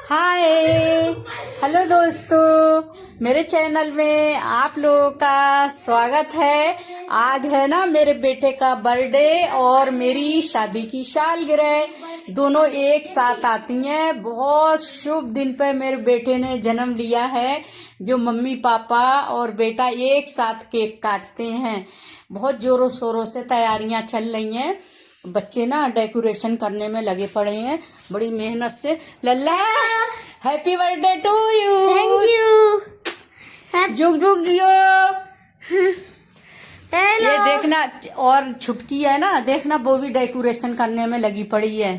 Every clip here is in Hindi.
हाय हेलो दोस्तों, मेरे चैनल में आप लोगों का स्वागत है। आज है ना मेरे बेटे का बर्थडे और मेरी शादी की सालगिरह, दोनों एक साथ आती हैं। बहुत शुभ दिन पे मेरे बेटे ने जन्म लिया है, जो मम्मी पापा और बेटा एक साथ केक काटते हैं। बहुत जोरों शोरों से तैयारियां चल रही हैं। बच्चे ना डेकोरेशन करने में लगे पड़े हैं बड़ी मेहनत से। लल्ला, happy birthday to you. Thank you. जुग जुग जियो। ये देखना, और छुटकी है ना, देखना वो भी डेकोरेशन करने में लगी पड़ी है।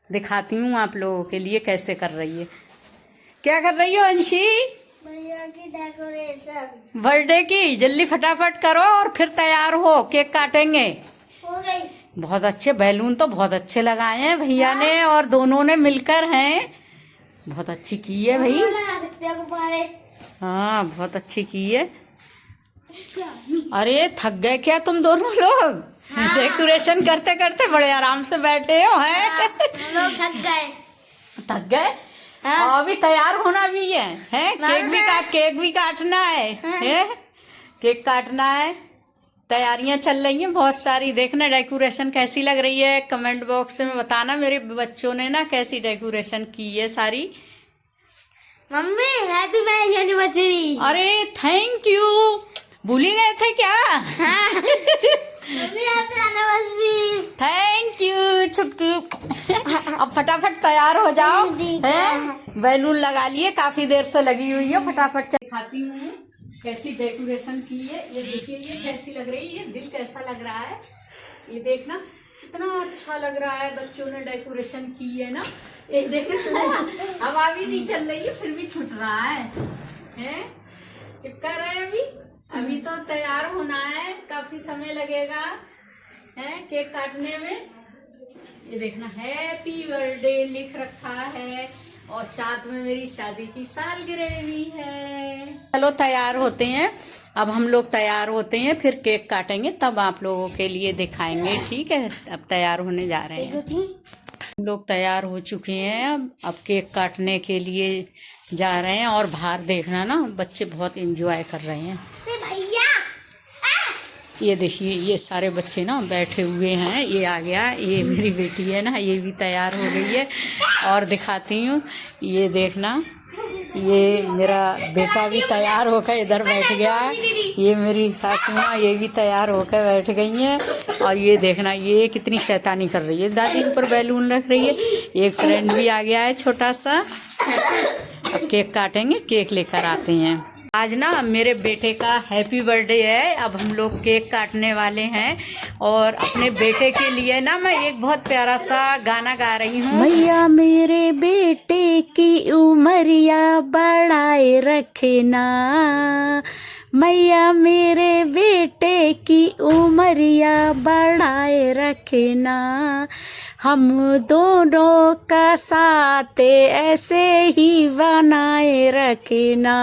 दिखाती हूँ आप लोगों के लिए कैसे कर रही है। क्या कर रही हो अंशी? भैया की डेकोरेशन बर्थडे की। जल्दी फटाफट करो और फिर तैयार हो, केक काटेंगे। हो गई। बहुत अच्छे बैलून तो बहुत अच्छे लगाए हैं भैया ने और दोनों ने मिलकर हैं। बहुत अच्छी की है भाई। हाँ, बहुत अच्छी की है। अरे थक गए क्या तुम दोनों लोग? हाँ। डेकोरेशन करते करते बड़े आराम से बैठे हो हैं। हम लोग थक गए। हाँ। अभी तैयार होना भी है, केक भी काटना है, हैं? केक काटना है। तैयारियां चल रही हैं बहुत सारी। देखना डेकोरेशन कैसी लग रही है, कमेंट बॉक्स में बताना। मेरे बच्चों ने ना कैसी डेकोरेशन की है सारी। Mummy happy marriage anniversary. अरे थैंक यू, भूल ही गए थे क्या? हाँ। Mummy happy anniversary. Thank you छुटकी। अब फटाफट तैयार हो जाओ, हैं? बैलून लगा लिए, काफी देर से लगी हुई है। फटाफट दिखाती हूँ कैसी डेकोरेशन की है। ये देखिए, ये कैसी लग रही है, ये दिल कैसा लग रहा है। ये देखना कितना अच्छा लग रहा है, बच्चों ने डेकोरेशन की है ना। ये देखना, हवा भी नहीं चल रही है फिर भी छूट रहा है, हैं? चिपका रहे अभी तो तैयार होना है, काफी समय लगेगा है केक काटने में। ये देखना हैप्पी बर्थडे लिख रखा है और साथ में मेरी शादी की सालगिरह भी है। चलो तैयार होते हैं। अब हम लोग तैयार होते हैं, फिर केक काटेंगे, तब आप लोगों के लिए दिखाएंगे। ठीक है, अब तैयार होने जा रहे हैं। हम लोग तैयार हो चुके हैं। अब केक काटने के लिए जा रहे हैं। और बाहर देखना ना, बच्चे बहुत एंजॉय कर रहे हैं। भैया ये देखिए, ये सारे बच्चे ना बैठे हुए हैं। ये आ गया, ये मेरी बेटी है ना, ये भी तैयार हो गई है। और दिखाती हूँ, ये देखना, ये मेरा बेटा भी तैयार होकर इधर बैठ गया है। ये मेरी सासू माँ, ये भी तैयार होकर बैठ गई हैं। और ये देखना, ये कितनी शैतानी कर रही है, दादी ऊपर बैलून रख रही है। एक फ्रेंड भी आ गया है छोटा सा। अब केक काटेंगे, केक लेकर आते हैं। आज ना मेरे बेटे का हैप्पी बर्थडे है। अब हम लोग केक काटने वाले हैं और अपने बेटे के लिए ना मैं एक बहुत प्यारा सा गाना गा रही हूँ। मैया मेरे बेटे की उमरिया बढ़ाए रखना, मैया मेरे बेटे की उमरिया बढ़ाए रखना, हम दोनों का साथ ऐसे ही बनाए रखना,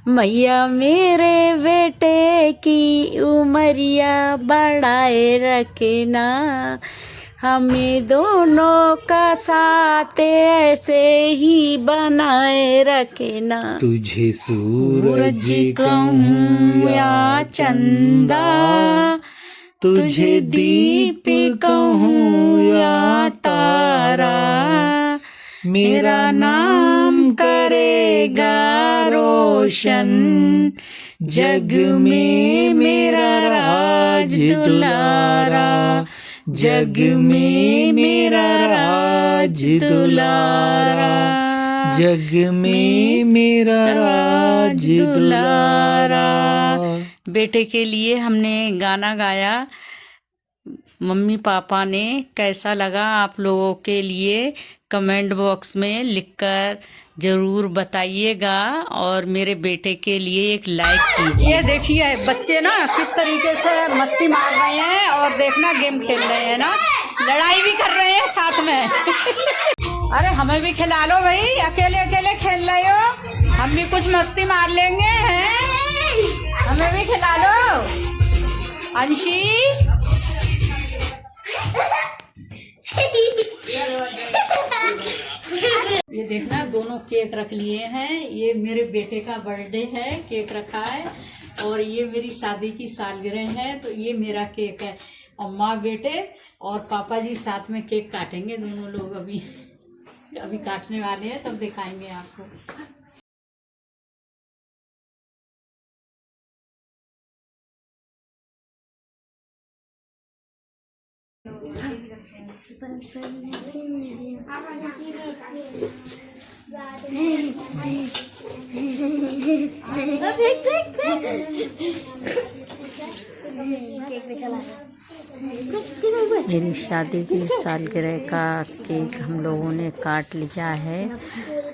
मैया मेरे बेटे की उमरिया बढ़ाए रखना, हमें दोनों का साथ ऐसे ही बनाए रखना। तुझे सूरज कहूँ या चंदा, तुझे दीप कहूँ या तारा, मेरा नाम करेगा रोशन, जग में मेरा राज दुलारा, जग में मेरा राज दुलारा, जग में मेरा राज दुलारा। बेटे के लिए हमने गाना गाया। मम्मी पापा ने कैसा लगा आप लोगों के लिए कमेंट बॉक्स में लिखकर जरूर बताइएगा। और मेरे बेटे के लिए एक लाइक कीजिए। ये देखिए बच्चे ना किस तरीके से मस्ती मार रहे हैं और देखना गेम खेल रहे हैं ना, लड़ाई भी कर रहे हैं साथ में। अरे हमें भी खिला लो भाई, अकेले अकेले खेल रहे हो, हम भी कुछ मस्ती मार लेंगे हैं, हमें भी खिला लो। अंशी देखना दोनों केक रख लिए हैं। ये मेरे बेटे का बर्थडे है, केक रखा है, और ये मेरी शादी की सालगिरह है, तो ये मेरा केक है। और माँ बेटे और पापा जी साथ में केक काटेंगे दोनों लोग। अभी काटने वाले हैं, तब दिखाएंगे आपको। मेरी शादी की सालगिरह का केक हम लोगों ने काट लिया है।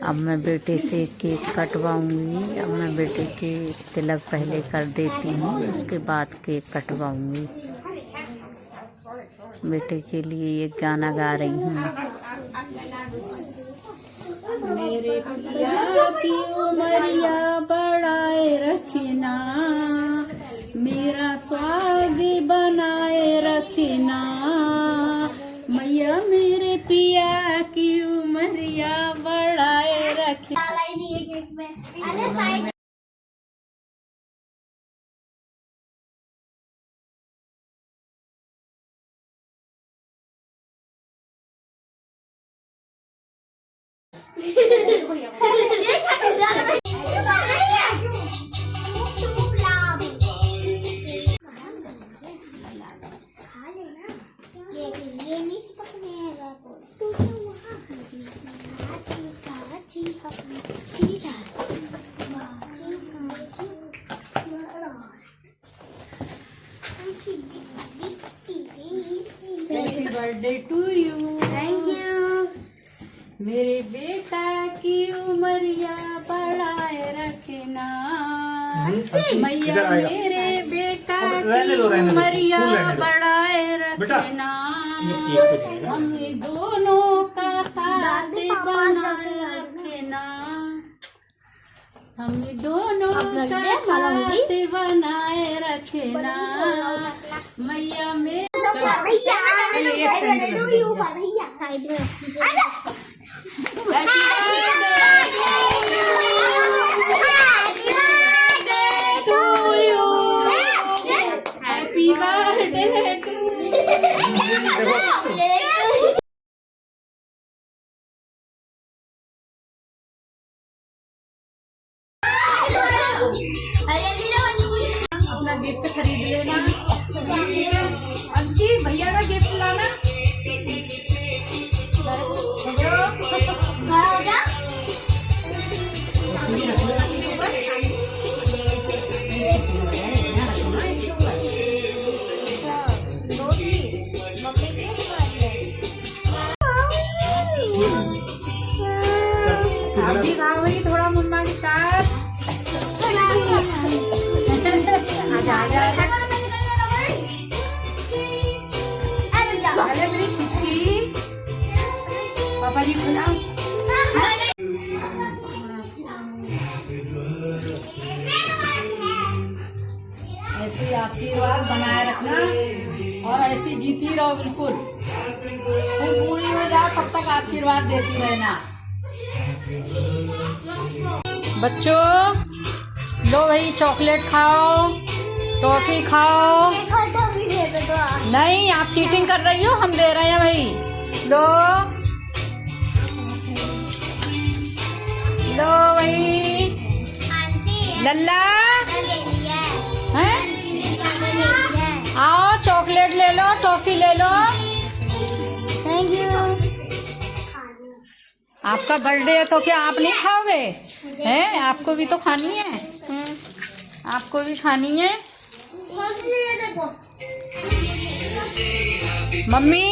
अब मैं बेटे से केक कटवाऊंगी। अब मैं बेटे के तिलक पहले कर देती हूँ, उसके बाद केक कटवाऊंगी। बेटे के लिए ये गाना गा रही हूँ। मेरे पिया की उमरिया बढ़ाए रखना, मेरा स्वाग बनाए रखना, मैया मेरे पिया की उमरिया बढ़ाए रखना। Happy birthday to you. Thank you. मेरे बेटा की उमरिया बढ़ाए रखना, मैया मेरे बेटा की उमरिया बढ़ाए रखना, हम दोनों का साथ बनाए रखना, हम दोनों का साथ बनाए रखना, मैया मेरे हैप्पी बर्थडे टू अपना गिफ्ट खरीद लेना। अंशी भैया का गिफ्ट लाना। आप भी खाओ भाई थोड़ा मम्मा के साथ। आजा आजा आजा। अरे मेरी छुट्टी पापा जी खिलाओ। ऐसे आशीर्वाद बनाए रखना और ऐसी जीती रहो, बिल्कुल पूरी हो जाए तब तक आशीर्वाद देती रहना। बच्चों लो भाई, चॉकलेट खाओ, टॉफी खाओ। नहीं आप चीटिंग कर रही हो, हम दे रहे हैं भाई। लो लो भाई। लल्ला हैं, आओ चॉकलेट ले लो, टॉफी ले लो। Thank you. आपका बर्थडे है तो क्या आप नहीं खाओगे? हैं, आपको भी तो खानी है। आपको भी खानी है। मम्मी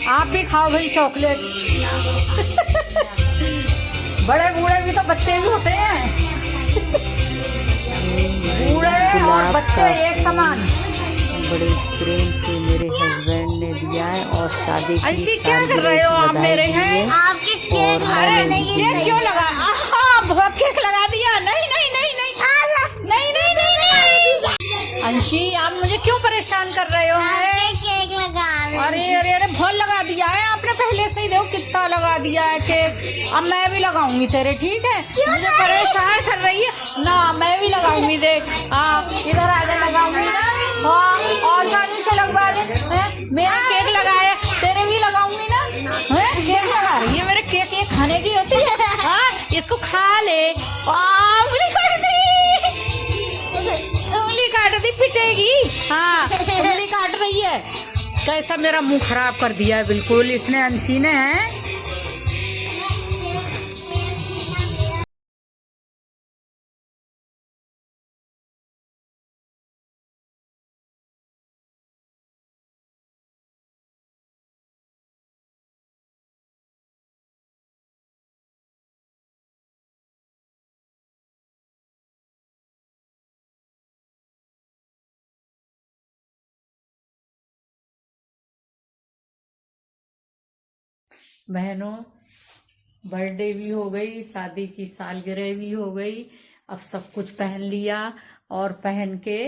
आप भी खाओ भाई चॉकलेट। बड़े बूढ़े भी तो बच्चे भी होते हैं। बूढ़े और बच्चे एक समान। बड़े प्रेम से मेरे हस्बैंड ने दिया है और शादी की ऐसी क्या कर रहे हो आप मेरे हैं? आपके केक अरे केक क्यों लगा? बहुत केक लगा दिया। नहीं नहीं नहीं नहीं नहीं नहीं नहीं। अंशी आप मुझे क्यों परेशान कर रहे हो? केक लगा। अरे अरे अरे बहुत लगा दिया है आपने पहले से ही। देखो कितना उल्टा लगा दिया है केक। अब मैं भी लगाऊंगी तेरे, ठीक है? मुझे परेशान कर रही है ना, मैं भी लगाऊंगी, देख। हाँ इधर आ जा, लगाऊंगी ना। हाँ और आसानी से लगवा दे। मेरे केक लगाया, तेरे भी लगाऊंगी ना। केक लगा रही है मेरे, केक ये खाने की होती है। हाँ इसको खा ले। उंगली काट दी, उंगली काट दी, पिटेगी। हाँ उंगली काट रही है। कैसा मेरा मुंह खराब कर दिया है बिल्कुल इसने, अंशी ने है। बहनों, बर्थडे भी हो गई, शादी की सालगिरह भी हो गई। अब सब कुछ पहन लिया और पहन के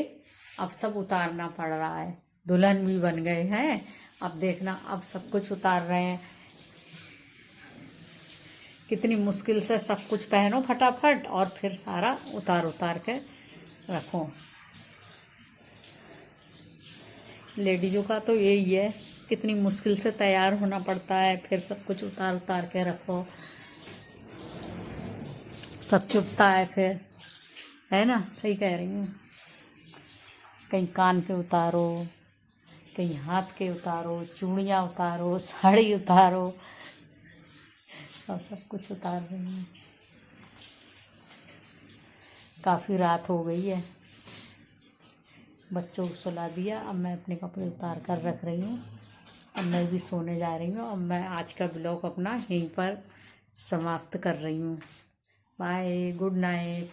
अब सब उतारना पड़ रहा है। दुल्हन भी बन गए हैं। अब देखना, अब सब कुछ उतार रहे हैं। कितनी मुश्किल से सब कुछ पहनो फटाफट और फिर सारा उतार के रखो। लेडीजों का तो यही है, कितनी मुश्किल से तैयार होना पड़ता है, फिर सब कुछ उतार के रखो। सब चुभता है फिर, है ना? सही कह रही हूँ। कहीं कान के उतारो, कहीं हाथ के उतारो, चूड़ियाँ उतारो, साड़ी उतारो, और सब कुछ उतार रही हूँ। काफ़ी रात हो गई है, बच्चों को सुला दिया। अब मैं अपने कपड़े उतार कर रख रही हूँ। अब मैं भी सोने जा रही हूँ। अब मैं आज का ब्लॉग अपना यहीं पर समाप्त कर रही हूँ। Bye, good night.